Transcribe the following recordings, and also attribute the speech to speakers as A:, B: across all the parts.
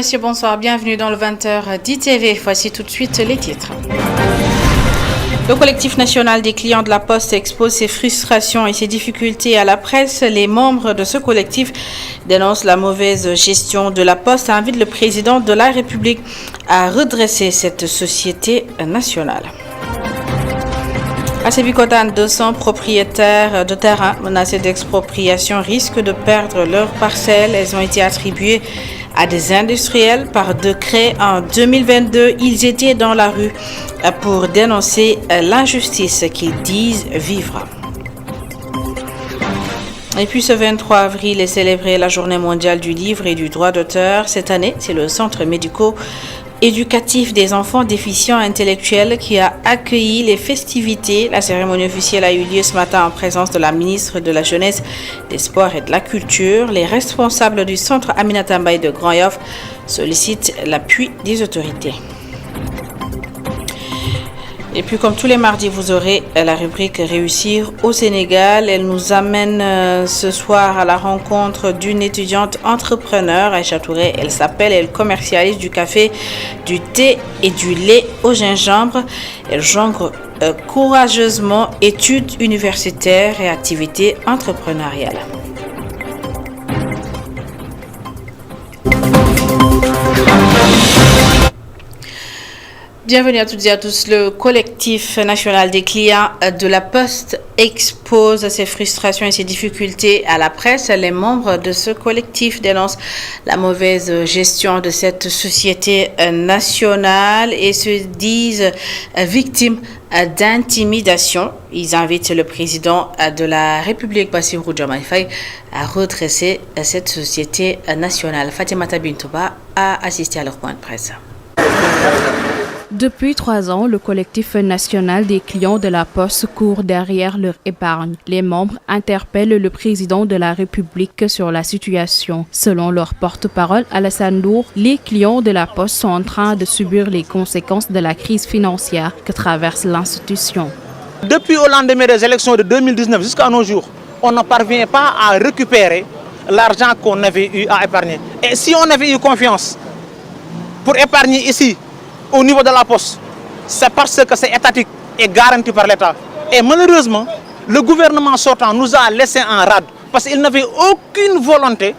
A: messieurs, bonsoir. Bienvenue dans le 20h d'ITV. Voici tout de suite les titres. Le collectif national des clients de la Poste expose ses frustrations et ses difficultés à la presse. Les membres de ce collectif dénoncent la mauvaise gestion de la Poste et invitent le président de la République à redresser cette société nationale. À Sébikotane, 200 propriétaires de terrain menacés d'expropriation risquent de perdre leurs parcelles. Elles ont été attribuées à des industriels par décret en 2022. Ils étaient dans la rue pour dénoncer l'injustice qu'ils disent vivre. Et puis ce 23 avril est célébrée la Journée mondiale du livre et du droit d'auteur. Cette année, c'est le Centre médico-éducatif des enfants déficients intellectuels qui a accueilli les festivités. La cérémonie officielle a eu lieu ce matin en présence de la ministre de la Jeunesse, des Sports et de la Culture. Les responsables du centre Aminata Mbaye de Grand Yoff sollicitent l'appui des autorités. Et puis, comme tous les mardis, vous aurez la rubrique Réussir au Sénégal. Elle nous amène ce soir à la rencontre d'une étudiante entrepreneur, Aïcha Touré. Elle commercialise du café, du thé et du lait au gingembre. Elle jongle courageusement études universitaires et activités entrepreneuriales. Bienvenue à toutes et à tous. Le collectif national des clients de la Poste expose ses frustrations et ses difficultés à la presse. Les membres de ce collectif dénoncent la mauvaise gestion de cette société nationale et se disent victimes d'intimidation. Ils invitent le président de la République, Bassirou Diomaye Faye, à redresser cette société nationale. Fatimata Bintouba a assisté à leur point de presse.
B: Depuis 3 ans, le collectif national des clients de la Poste court derrière leur épargne. Les membres interpellent le président de la République sur la situation. Selon leur porte-parole, Alassane Ndour, les clients de la Poste sont en train de subir les conséquences de la crise financière que traverse l'institution.
C: Depuis au lendemain des élections de 2019 jusqu'à nos jours, on ne parvient pas à récupérer l'argent qu'on avait eu à épargner. Et si on avait eu confiance pour épargner ici, au niveau de la Poste, c'est parce que c'est étatique et garanti par l'État. Et malheureusement, le gouvernement sortant nous a laissé en rade parce qu'il n'avait aucune volonté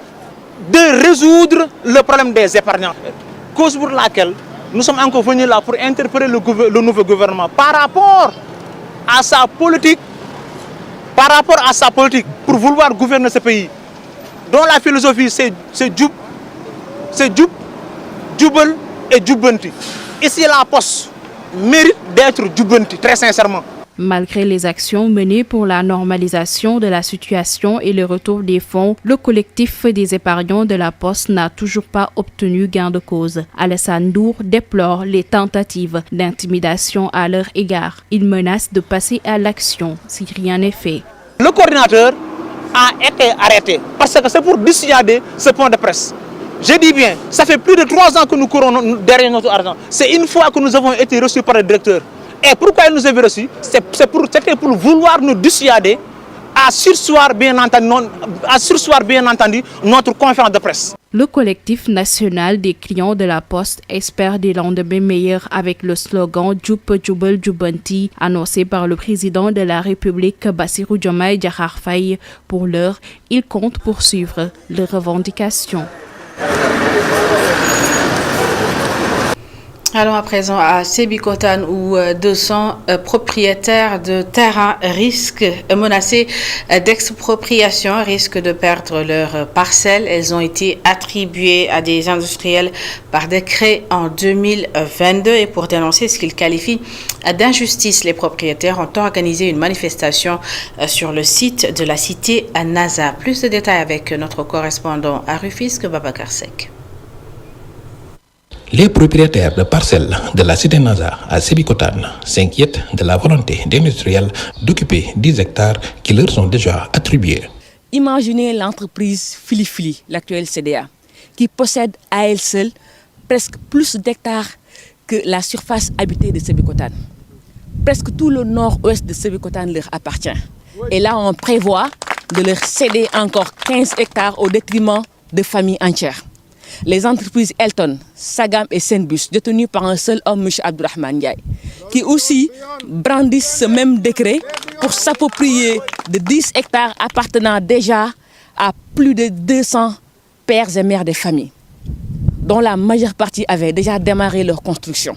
C: de résoudre le problème des épargnants. Cause pour laquelle nous sommes encore venus là pour interpeller le nouveau gouvernement par rapport à sa politique, pour vouloir gouverner ce pays, dont la philosophie c'est Djoub, Djoubel et Djoubanti. Ici, la Poste mérite d'être Djoubanti, très sincèrement.
B: Malgré les actions menées pour la normalisation de la situation et le retour des fonds, le collectif des épargnants de la Poste n'a toujours pas obtenu gain de cause. Alassane Ndour déplore les tentatives d'intimidation à leur égard. Il menace de passer à l'action si rien n'est fait.
C: Le coordinateur a été arrêté parce que c'est pour dissuader ce point de presse. Je dis bien, ça fait plus de 3 ans que nous courons derrière notre argent. C'est une fois que nous avons été reçus par le directeur. Et pourquoi il nous avait reçus? C'était pour vouloir nous dissuader à surseoir bien entendu notre conférence de presse.
B: Le collectif national des clients de la Poste espère des lendemains meilleurs avec le slogan Djoub Djoubel Djoubanti annoncé par le président de la République Bassirou Diomaye Diakhar Faye. Pour l'heure, il compte poursuivre les revendications.
A: Allons à présent à Sébikotane où 200 propriétaires de terrain menacés d'expropriation risquent de perdre leurs parcelles. Elles ont été attribuées à des industriels par décret en 2022 et pour dénoncer ce qu'ils qualifient d'injustice, les propriétaires ont organisé une manifestation sur le site de la cité à Naza. Plus de détails avec notre correspondant à Rufisque, Babacar Seck.
D: Les propriétaires de parcelles de la cité Naza à Sébikotane s'inquiètent de la volonté des industriels d'occuper 10 hectares qui leur sont déjà attribués.
E: Imaginez l'entreprise Filifili, l'actuelle CDA, qui possède à elle seule presque plus d'hectares que la surface habitée de Sébikotane. Presque tout le nord-ouest de Sébikotane leur appartient. Et là, on prévoit de leur céder encore 15 hectares au détriment de familles entières. les entreprises Elton, Sagam et Senbus, détenues par un seul homme, M. Abdourahmane Ndiaye, qui aussi brandissent ce même décret pour s'approprier de 10 hectares appartenant déjà à plus de 200 pères et mères des familles, dont la majeure partie avait déjà démarré leur construction.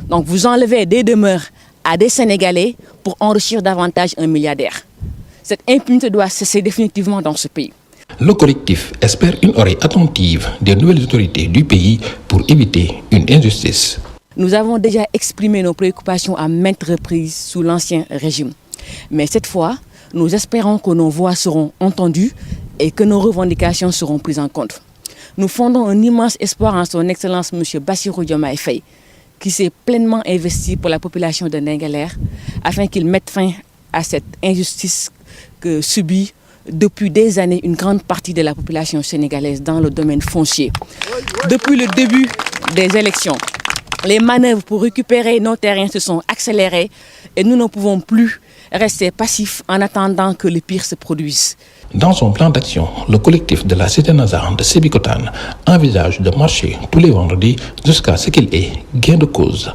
E: Donc vous enlevez des demeures à des Sénégalais pour enrichir davantage un milliardaire. Cette impunité doit cesser définitivement dans ce pays.
D: Le collectif espère une oreille attentive des nouvelles autorités du pays pour éviter une injustice.
E: Nous avons déjà exprimé nos préoccupations à maintes reprises sous l'ancien régime. Mais cette fois, nous espérons que nos voix seront entendues et que nos revendications seront prises en compte. Nous fondons un immense espoir en son Excellence M. Bassirou Diomaye Faye, qui s'est pleinement investi pour la population de Ndingler afin qu'il mette fin à cette injustice que subit depuis des années une grande partie de la population sénégalaise dans le domaine foncier. Depuis le début des élections, les manœuvres pour récupérer nos terrains se sont accélérées et nous ne pouvons plus rester passifs en attendant que le pire se produise.
D: Dans son plan d'action, le collectif de la Cité Nazar de Sébikotane envisage de marcher tous les vendredis jusqu'à ce qu'il ait gain de cause.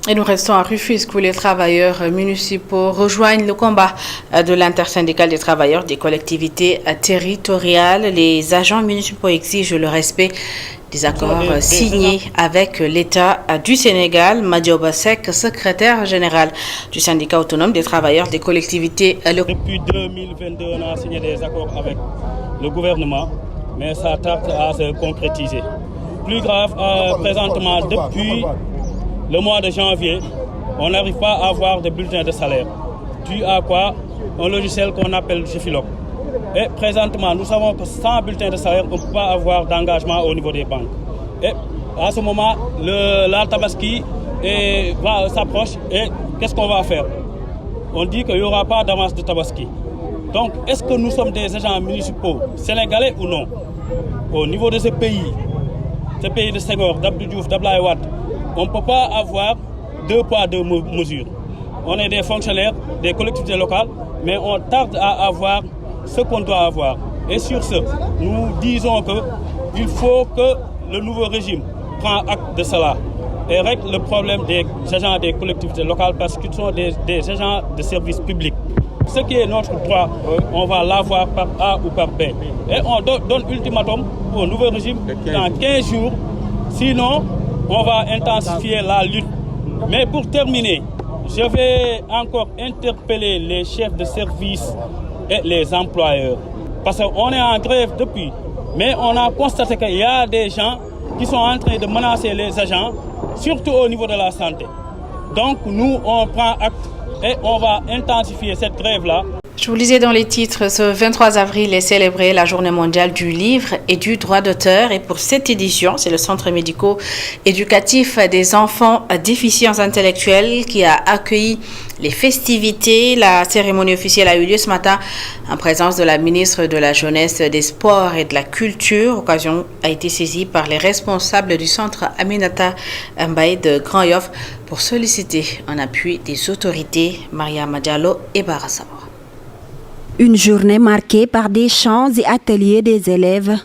A: Et nous restons à Rufisque où les travailleurs municipaux rejoignent le combat de l'intersyndicale des travailleurs des collectivités territoriales. Les agents municipaux exigent le respect des accords signés avec l'État du Sénégal. Madio Bassek, secrétaire général du syndicat autonome des travailleurs des collectivités locales.
F: Depuis 2022, on a signé des accords avec le gouvernement, mais ça tarde à se concrétiser. Plus grave, présentement, depuis le mois de janvier, on n'arrive pas à avoir de bulletins de salaire. Dû à quoi? Un logiciel qu'on appelle Gefiloc. Et présentement, nous savons que sans bulletin de salaire, on ne peut pas avoir d'engagement au niveau des banques. Et à ce moment, la Tabaski s'approche et qu'est-ce qu'on va faire? On dit qu'il n'y aura pas d'avance de Tabaski. Donc, est-ce que nous sommes des agents municipaux sénégalais ou non? Au niveau de ce pays de Senghor, d'Abdou Diouf, d'Ablaye Wade, on ne peut pas avoir deux poids, deux mesures. On est des fonctionnaires des collectivités locales, mais on tarde à avoir ce qu'on doit avoir. Et sur ce, nous disons qu'il faut que le nouveau régime prenne acte de cela et règle le problème des agents des collectivités locales parce qu'ils sont des agents de service public. Ce qui est notre droit, on va l'avoir par A ou par B. Et on donne ultimatum au nouveau régime dans 15 jours. Sinon, on va intensifier la lutte. Mais pour terminer, je vais encore interpeller les chefs de service et les employeurs. Parce qu'on est en grève depuis. Mais on a constaté qu'il y a des gens qui sont en train de menacer les agents, surtout au niveau de la santé. Donc nous, on prend acte et on va intensifier cette grève-là.
A: Je vous lisais dans les titres, ce 23 avril est célébrée la journée mondiale du livre et du droit d'auteur. Et pour cette édition, c'est le Centre médico-éducatif des enfants déficients intellectuels qui a accueilli les festivités. La cérémonie officielle a eu lieu ce matin en présence de la ministre de la Jeunesse, des Sports et de la Culture. L'occasion a été saisie par les responsables du centre Aminata Mbaye de Grand Yoff pour solliciter un appui des autorités Maria Madialo et Barassar.
G: Une journée marquée par des chants et ateliers des élèves.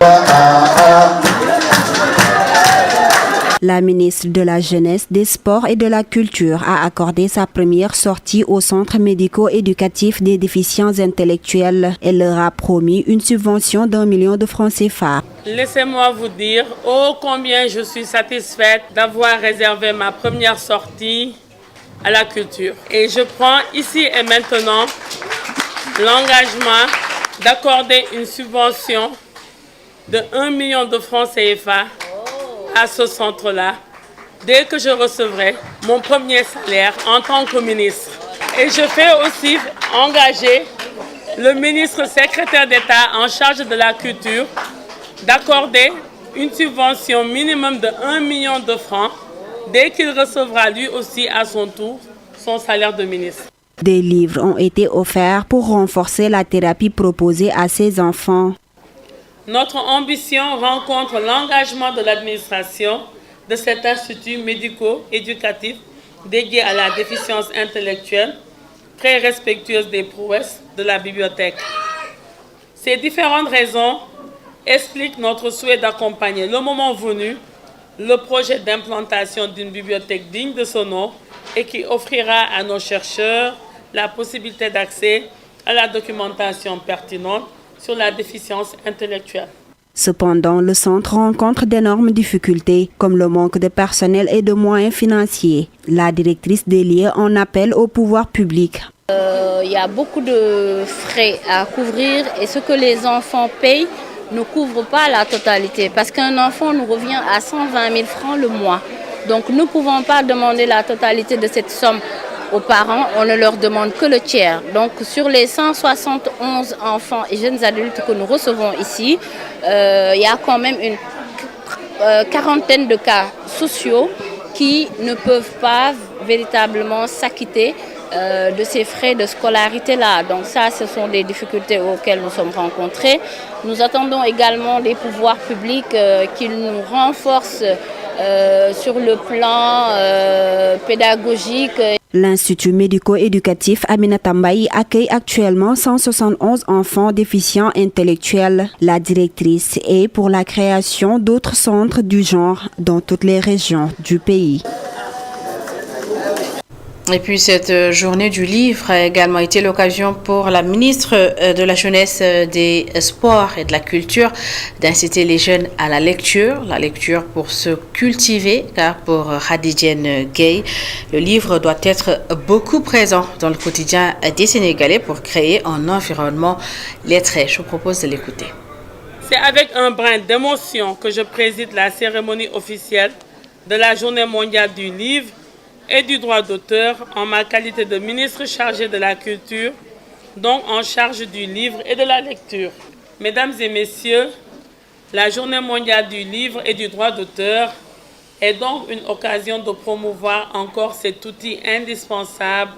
G: La ministre de la Jeunesse, des Sports et de la Culture a accordé sa première sortie au Centre médico-éducatif des déficients intellectuels. Elle leur a promis une subvention d'1 million de francs CFA.
H: Laissez-moi vous dire ô combien je suis satisfaite d'avoir réservé ma première sortie à la culture. Et je prends ici et maintenant l'engagement d'accorder une subvention de 1 million de francs CFA à ce centre-là, dès que je recevrai mon premier salaire en tant que ministre. Et je fais aussi engager le ministre secrétaire d'État en charge de la culture d'accorder une subvention minimum de 1 million de francs dès qu'il recevra lui aussi à son tour son salaire de ministre.
G: Des livres ont été offerts pour renforcer la thérapie proposée à ces enfants.
H: Notre ambition rencontre l'engagement de l'administration de cet institut médico-éducatif dédié à la déficience intellectuelle, très respectueuse des prouesses de la bibliothèque. Ces différentes raisons explique notre souhait d'accompagner le moment venu le projet d'implantation d'une bibliothèque digne de ce nom et qui offrira à nos chercheurs la possibilité d'accès à la documentation pertinente sur la déficience intellectuelle.
G: Cependant, le centre rencontre d'énormes difficultés, comme le manque de personnel et de moyens financiers. La directrice des lieux en appelle au pouvoir public.
I: Il y a beaucoup de frais à couvrir et ce que les enfants payent ne couvre pas la totalité parce qu'un enfant nous revient à 120 000 francs le mois. Donc nous ne pouvons pas demander la totalité de cette somme aux parents, on ne leur demande que le tiers. Donc sur les 171 enfants et jeunes adultes que nous recevons ici, il y a quand même une quarantaine de cas sociaux qui ne peuvent pas véritablement s'acquitter de ces frais de scolarité-là. Donc ça, ce sont des difficultés auxquelles nous sommes rencontrés. Nous attendons également des pouvoirs publics qu'ils nous renforcent sur le plan pédagogique.
G: L'Institut médico-éducatif Aminata Mbaye accueille actuellement 171 enfants déficients intellectuels. La directrice est pour la création d'autres centres du genre dans toutes les régions du pays.
A: Et puis cette journée du livre a également été l'occasion pour la ministre de la Jeunesse, des Sports et de la Culture d'inciter les jeunes à la lecture pour se cultiver, car pour Khadidienne Gueye, le livre doit être beaucoup présent dans le quotidien des Sénégalais pour créer un environnement lettré. Je vous propose de l'écouter.
H: C'est avec un brin d'émotion que je préside la cérémonie officielle de la Journée mondiale du livre et du droit d'auteur en ma qualité de ministre chargé de la culture, donc en charge du livre et de la lecture. Mesdames et messieurs, la Journée mondiale du livre et du droit d'auteur est donc une occasion de promouvoir encore cet outil indispensable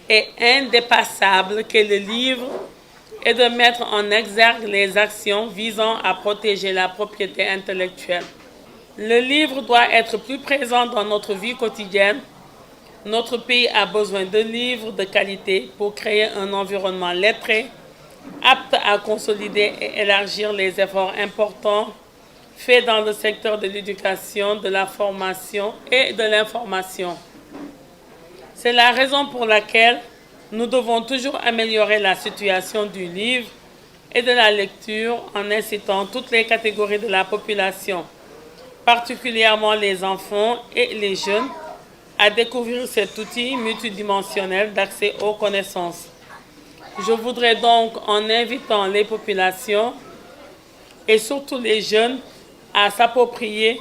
H: et indépassable qu'est le livre et de mettre en exergue les actions visant à protéger la propriété intellectuelle. Le livre doit être plus présent dans notre vie quotidienne. Notre pays a besoin de livres de qualité pour créer un environnement lettré, apte à consolider et élargir les efforts importants faits dans le secteur de l'éducation, de la formation et de l'information. C'est la raison pour laquelle nous devons toujours améliorer la situation du livre et de la lecture en incitant toutes les catégories de la population, particulièrement les enfants et les jeunes, à découvrir cet outil multidimensionnel d'accès aux connaissances. Je voudrais donc, en invitant les populations et surtout les jeunes à s'approprier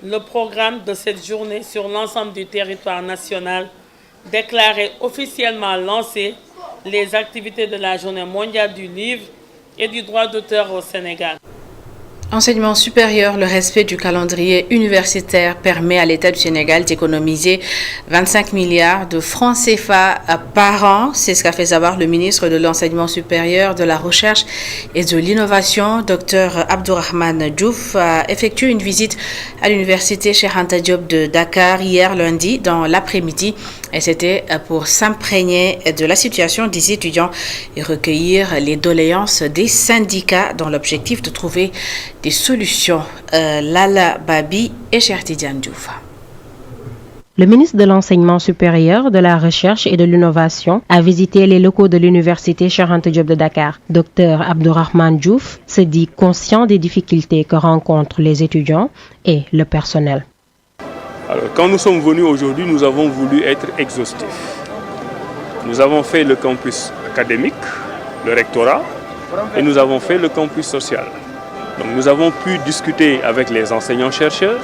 H: le programme de cette journée sur l'ensemble du territoire national, déclarer officiellement lancées les activités de la Journée mondiale du livre et du droit d'auteur au Sénégal.
A: Enseignement supérieur, le respect du calendrier universitaire permet à l'État du Sénégal d'économiser 25 milliards de francs CFA par an. C'est ce qu'a fait savoir le ministre de l'Enseignement supérieur, de la Recherche et de l'Innovation, Dr Abdourahmane Diouf, a effectué une visite à l'université Cheikh Anta Diop de Dakar hier lundi dans l'après-midi. Et c'était pour s'imprégner de la situation des étudiants et recueillir les doléances des syndicats dans l'objectif de trouver des solutions. Lala Babi et Chertidiane Diouf.
J: Le ministre de l'Enseignement supérieur, de la Recherche et de l'Innovation a visité les locaux de l'université Cheikh Anta Diop de Dakar. Dr Abdourahmane Diouf se dit conscient des difficultés que rencontrent les étudiants et le personnel.
K: Alors, quand nous sommes venus aujourd'hui, nous avons voulu être exhaustifs. Nous avons fait le campus académique, le rectorat, et nous avons fait le campus social. Donc, nous avons pu discuter avec les enseignants-chercheurs,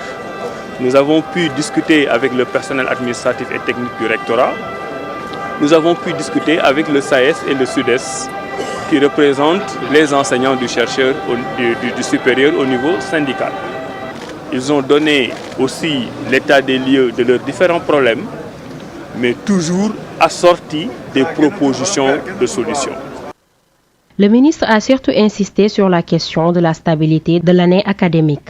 K: nous avons pu discuter avec le personnel administratif et technique du rectorat, nous avons pu discuter avec le SAES et le SUDES, qui représentent les enseignants du chercheur du supérieur au niveau syndical. Ils ont donné aussi l'état des lieux de leurs différents problèmes, mais toujours assortis des propositions de solutions.
J: Le ministre a surtout insisté sur la question de la stabilité de l'année académique.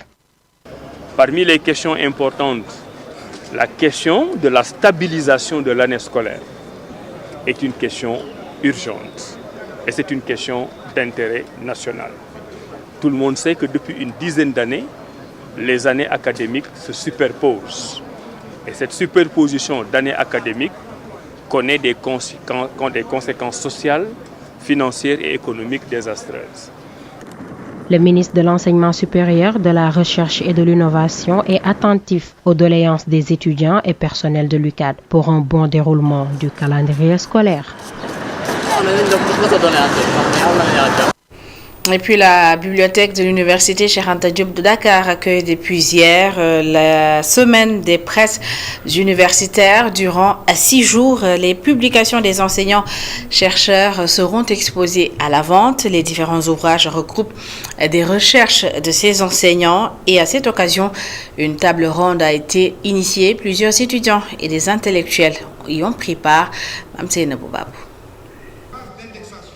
K: Parmi les questions importantes, la question de la stabilisation de l'année scolaire est une question urgente et c'est une question d'intérêt national. Tout le monde sait que depuis une dizaine d'années, les années académiques se superposent. Et cette superposition d'années académiques connaît des conséquences sociales, financières et économiques désastreuses.
J: Le ministre de l'Enseignement supérieur, de la Recherche et de l'Innovation est attentif aux doléances des étudiants et personnels de l'UCAD pour un bon déroulement du calendrier scolaire.
A: Et puis la bibliothèque de l'université Cheikh Anta Diop de Dakar accueille depuis hier la semaine des presses universitaires. Durant 6 jours, les publications des enseignants-chercheurs seront exposées à la vente. Les différents ouvrages regroupent des recherches de ces enseignants et à cette occasion, une table ronde a été initiée. Plusieurs étudiants et des intellectuels y ont pris part.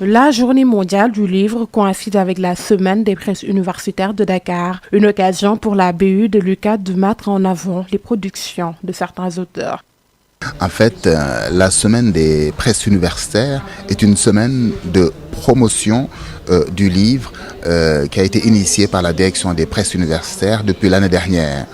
L: La journée mondiale du livre coïncide avec la semaine des presses universitaires de Dakar, une occasion pour la BU de l'UCAD de mettre en avant les productions de certains auteurs.
M: En fait, la semaine des presses universitaires est une semaine de promotion du livre qui a été initiée par la direction des presses universitaires depuis l'année dernière.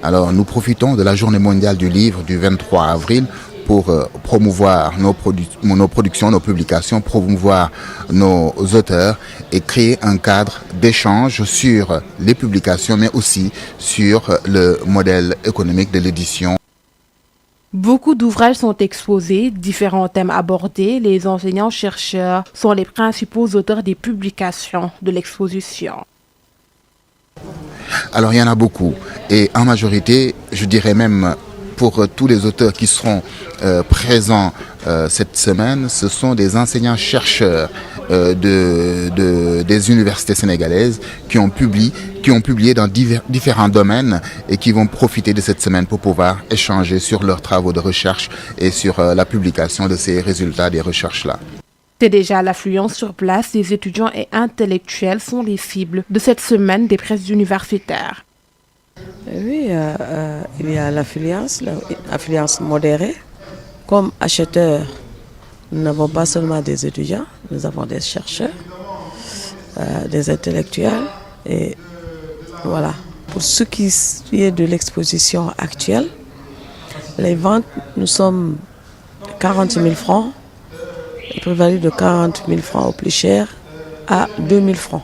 M: Alors, nous profitons de la journée mondiale du livre du 23 avril pour promouvoir nos productions, nos publications, promouvoir nos auteurs et créer un cadre d'échange sur les publications, mais aussi sur le modèle économique de l'édition.
L: Beaucoup d'ouvrages sont exposés, différents thèmes abordés. Les enseignants-chercheurs sont les principaux auteurs des publications de l'exposition.
M: Alors, il y en a beaucoup. Et en majorité, je dirais même pour tous les auteurs qui seront présents cette semaine, ce sont des enseignants-chercheurs des universités sénégalaises qui ont publié dans différents domaines et qui vont profiter de cette semaine pour pouvoir échanger sur leurs travaux de recherche et sur la publication de ces résultats des recherches-là.
L: C'est déjà l'affluence sur place. Les étudiants et intellectuels sont les cibles de cette semaine des presses universitaires.
N: Oui, il y a l'affluence modérée. Comme acheteurs, nous n'avons pas seulement des étudiants, nous avons des chercheurs, des intellectuels. Et voilà. Pour ce qui est de l'exposition actuelle, les ventes, nous sommes 40 000 francs, et prévalu de 40 000 francs au plus cher à 2 000 francs.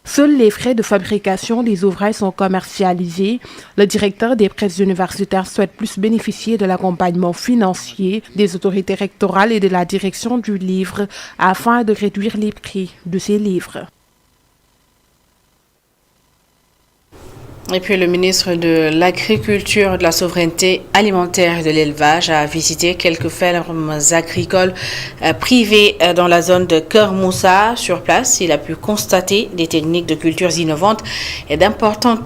L: Seuls les frais de fabrication des ouvrages sont commercialisés. Le directeur des presses universitaires souhaite plus bénéficier de l'accompagnement financier des autorités rectorales et de la direction du livre afin de réduire les prix de ces livres.
A: Et puis le ministre de l'Agriculture, de la Souveraineté alimentaire et de l'Élevage a visité quelques fermes agricoles privées dans la zone de Keur Moussa. Sur place, il a pu constater des techniques de cultures innovantes et d'importants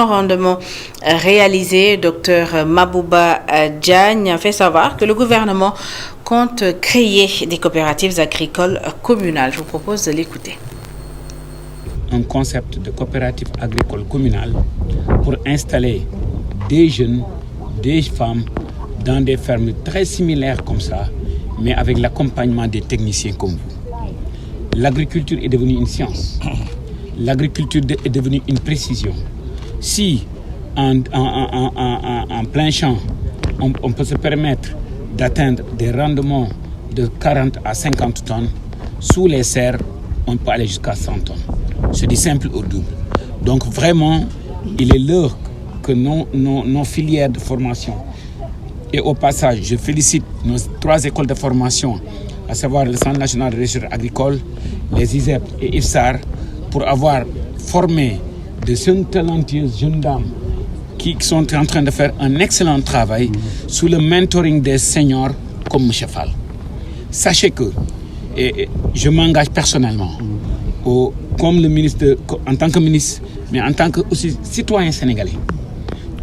A: rendements réalisés. Dr Mabouba Diagne a fait savoir que le gouvernement compte créer des coopératives agricoles communales. Je vous propose de l'écouter.
O: Un concept de coopérative agricole communale pour installer des jeunes, des femmes dans des fermes très similaires comme ça, mais avec l'accompagnement des techniciens comme vous. L'agriculture est devenue une science. L'agriculture est devenue une précision. Si en plein champ, on peut se permettre d'atteindre des rendements de 40 à 50 tonnes, sous les serres, on peut aller jusqu'à 100 tonnes. C'est du simple au double. Donc vraiment, il est l'heure que nos filières de formation, et au passage, je félicite nos 3 écoles de formation, à savoir le Centre national de recherche agricole, les ISEP et IFSAR, pour avoir formé de jeunes talentueuses jeunes dames qui sont en train de faire un excellent travail sous le mentoring des seniors comme M. Fall. Sachez que, et je m'engage personnellement, comme le ministre, en tant que ministre, mais en tant que aussi citoyen sénégalais,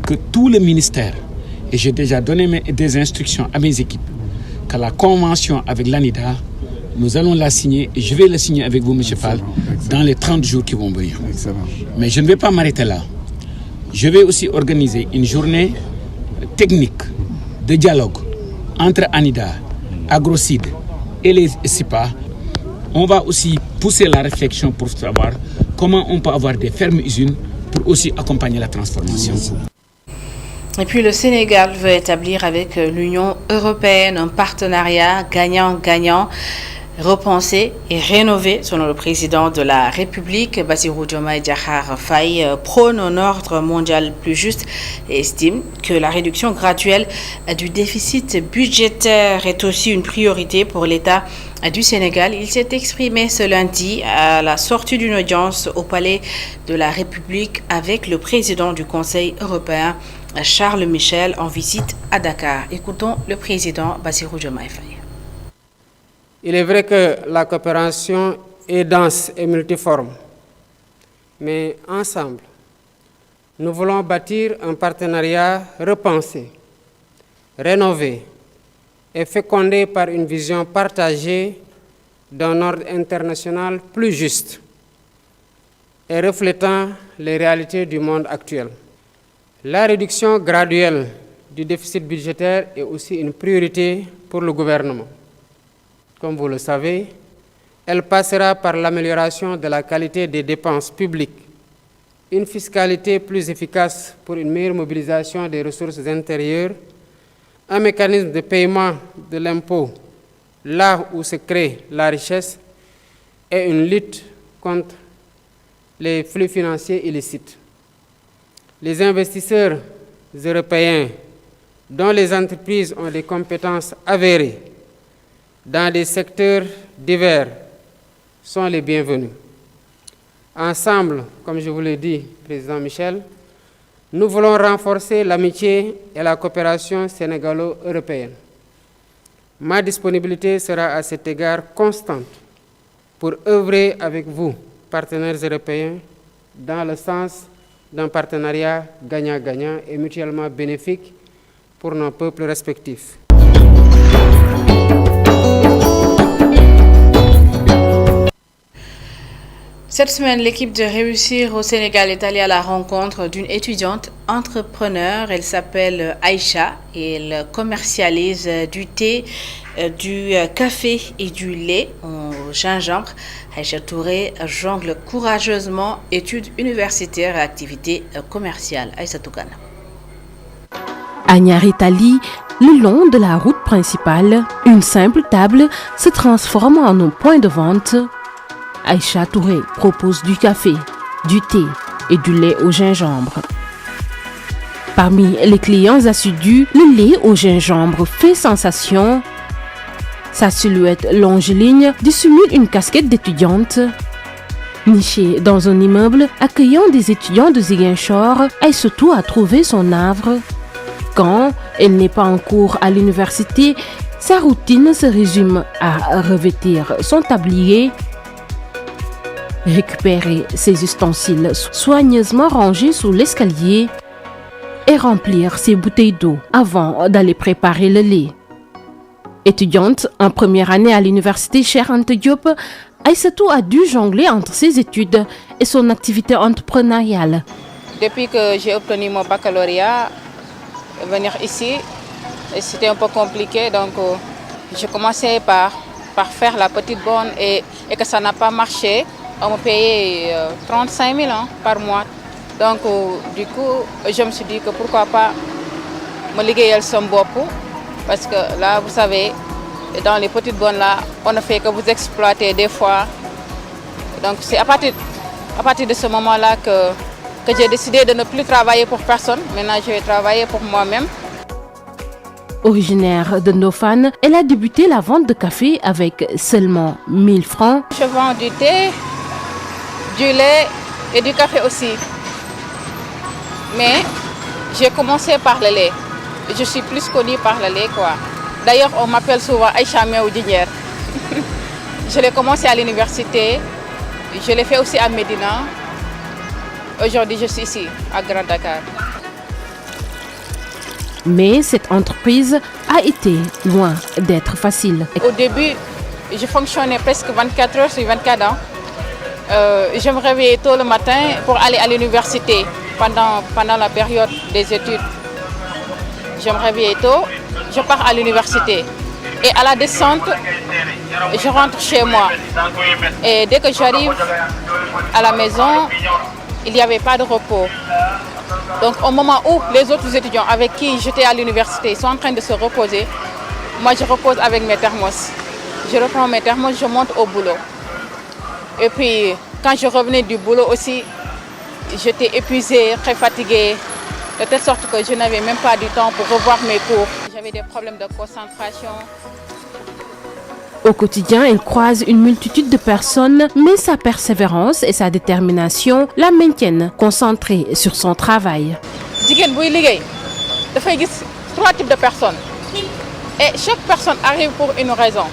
O: que tous les ministères, et j'ai déjà donné des instructions à mes équipes, que la convention avec l'ANIDA, nous allons la signer, et je vais la signer avec vous, M. Fall, dans les 30 jours qui vont venir. Excellent. Mais je ne vais pas m'arrêter là. Je vais aussi organiser une journée technique de dialogue entre ANIDA, AgroSeed et les SIPA On va aussi pousser la réflexion pour savoir comment on peut avoir des fermes-usines pour aussi accompagner la transformation.
A: Et puis le Sénégal veut établir avec l'Union européenne un partenariat gagnant-gagnant, repensé et rénové, selon le président de la République. Bassirou Diomaye Diakhar Faye prône un ordre mondial plus juste et estime que la réduction graduelle du déficit budgétaire est aussi une priorité pour l'État du Sénégal. Il s'est exprimé ce lundi à la sortie d'une audience au Palais de la République avec le président du Conseil européen, Charles Michel, en visite à Dakar. Écoutons le président Bassirou Diomaye Faye.
P: Il est vrai que la coopération est dense et multiforme, mais ensemble, nous voulons bâtir un partenariat repensé, rénové et fécondé par une vision partagée d'un ordre international plus juste et reflétant les réalités du monde actuel. La réduction graduelle du déficit budgétaire est aussi une priorité pour le gouvernement. Comme vous le savez, elle passera par l'amélioration de la qualité des dépenses publiques, une fiscalité plus efficace pour une meilleure mobilisation des ressources intérieures, un mécanisme de paiement de l'impôt là où se crée la richesse et une lutte contre les flux financiers illicites. Les investisseurs européens dont les entreprises ont des compétences avérées dans des secteurs divers sont les bienvenus. Ensemble, comme je vous l'ai dit, Président Michel, nous voulons renforcer l'amitié et la coopération sénégalo-européenne. Ma disponibilité sera à cet égard constante pour œuvrer avec vous, partenaires européens, dans le sens d'un partenariat gagnant-gagnant et mutuellement bénéfique pour nos peuples respectifs.
A: Cette semaine, l'équipe de Réussir au Sénégal est allée à la rencontre d'une étudiante entrepreneur. Elle s'appelle Aïcha et elle commercialise du thé, du café et du lait au gingembre. Aïcha Touré jongle courageusement études universitaires et activités commerciales. Aïssa Toukana.
B: À Niaritali, le long de la route principale, une simple table se transforme en un point de vente. Aïcha Touré propose du café, du thé et du lait au gingembre. Parmi les clients assidus, le lait au gingembre fait sensation. Sa silhouette longiligne dissimule une casquette d'étudiante. Nichée dans un immeuble accueillant des étudiants de Ziguinchor, Aïssatou a trouvé son havre. Quand elle n'est pas en cours à l'université, sa routine se résume à revêtir son tablier, récupérer ses ustensiles soigneusement rangés sous l'escalier et remplir ses bouteilles d'eau avant d'aller préparer le lait. Étudiante en première année à l'université Cheikh Anta Diop, Aïssatou a dû jongler entre ses études et son activité entrepreneuriale.
Q: Depuis que j'ai obtenu mon baccalauréat, venir ici, c'était un peu compliqué, donc j'ai commencé par faire la petite bonne et que ça n'a pas marché. On me payait 35 000 par mois. Donc, du coup, je me suis dit que pourquoi pas me liguer le bopp. Parce que là, vous savez, dans les petites bonnes là, on ne fait que vous exploiter des fois. Donc, c'est à partir de ce moment-là que j'ai décidé de ne plus travailler pour personne. Maintenant, je vais travailler pour moi-même.
B: Originaire de Ndofane, elle a débuté la vente de café avec seulement 1000 francs.
Q: Je vends du thé, du lait et du café aussi. Mais j'ai commencé par le lait. Je suis plus connue par le lait, quoi. D'ailleurs, on m'appelle souvent Aïcha Meoudinière. Je l'ai commencé à l'université. Je l'ai fait aussi à Médina. Aujourd'hui, je suis ici, à Grand Dakar.
B: Mais cette entreprise a été loin d'être facile.
Q: Au début, je fonctionnais presque 24 heures sur 24 ans. Je me réveillais tôt le matin pour aller à l'université pendant la période des études. Je me réveillais tôt, je pars à l'université. Et à la descente, je rentre chez moi. Et dès que j'arrive à la maison, il n'y avait pas de repos. Donc au moment où les autres étudiants avec qui j'étais à l'université sont en train de se reposer, moi je repose avec mes thermos. Je reprends mes thermos, je monte au boulot. Et puis quand je revenais du boulot aussi, j'étais épuisée, très fatiguée, de telle sorte que je n'avais même pas du temps pour revoir mes cours. J'avais des problèmes de concentration.
B: Au quotidien, elle croise une multitude de personnes, mais sa persévérance et sa détermination la maintiennent concentrée sur son travail.
Q: Jigéen buy liggéey dafay gis 3 types de personnes et chaque personne arrive pour une raison.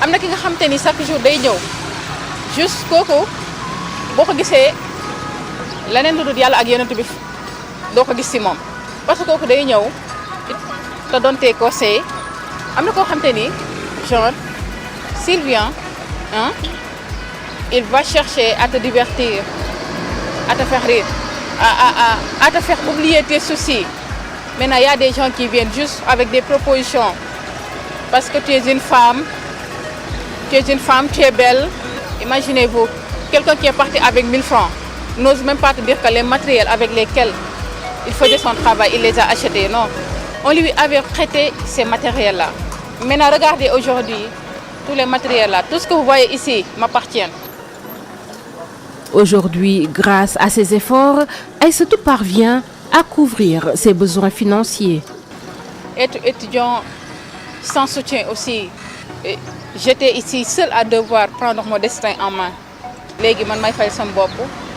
Q: Am na ki nga xamante ni chaque jour day ñëw juste kooku boo ko gisee leneen lu dul yàlla ak yonent bi doo ko gis ci moom parce que kooku day ñëw te doon tey conseil. Am na koo xamante ni genre s'il vient, il va chercher à te divertir, à te faire rire, à te faire oublier tes soucis. Maintenant, il y a des gens qui viennent juste avec des propositions. Parce que tu es une femme, tu es belle. Imaginez-vous, quelqu'un qui est parti avec 1000 francs n'ose même pas te dire que les matériels avec lesquels il faisait son travail, il les a achetés. Non. On lui avait prêté ces matériels-là. Maintenant, regardez aujourd'hui, tous les matériels-là, tout ce que vous voyez ici m'appartient.
B: Aujourd'hui, grâce à ses efforts, Aïssatou parvient à couvrir ses besoins financiers.
Q: Être étudiant sans soutien aussi, j'étais ici seule à devoir prendre mon destin en main. Légui man may fay sam bop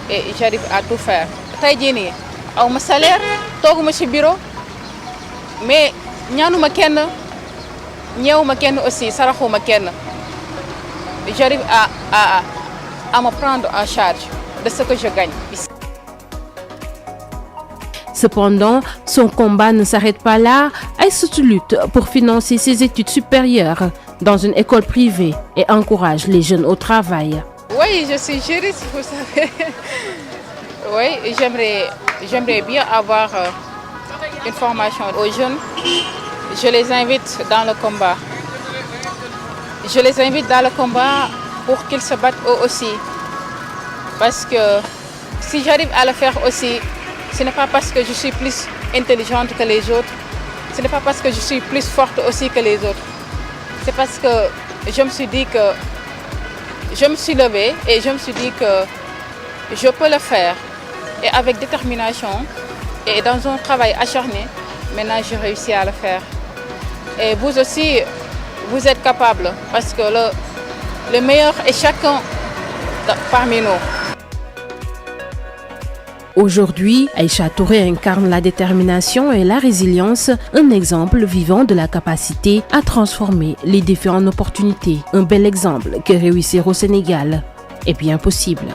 Q: et j'arrive à tout faire. Tay jii nii aw ma salaire, tooguma ci bureau, mais ñaanuma kenn, ñeewuma kenn aussi, saraxuma kenn. J'arrive à me prendre en charge de ce que je gagne ici.
B: Cependant, son combat ne s'arrête pas là. Aïssatou lutte pour financer ses études supérieures dans une école privée et encourage les jeunes au travail.
Q: Oui, je suis juriste, vous savez. Oui, j'aimerais bien avoir une formation aux jeunes. Je les invite dans le combat. Je les invite dans le combat pour qu'ils se battent eux aussi. Parce que si j'arrive à le faire aussi, ce n'est pas parce que je suis plus intelligente que les autres. Ce n'est pas parce que je suis plus forte aussi que les autres. C'est parce que je me suis dit que je me suis levée et je me suis dit que je peux le faire. Et avec détermination et dans un travail acharné, maintenant j'ai réussi à le faire. Et vous aussi, vous êtes capables parce que le meilleur est chacun parmi nous.
B: Aujourd'hui, Aïcha Touré incarne la détermination et la résilience, un exemple vivant de la capacité à transformer les défis en opportunités. Un bel exemple que réussir au Sénégal est bien possible.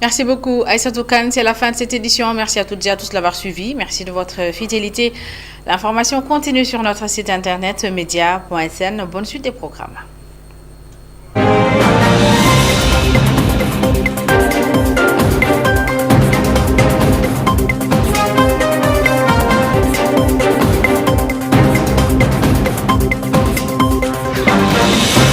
A: Merci beaucoup Aïssatou Kane, c'est la fin de cette édition. Merci à toutes et à tous de l'avoir suivi. Merci de votre fidélité. L'information continue sur notre site internet media.sn. Bonne suite des programmes.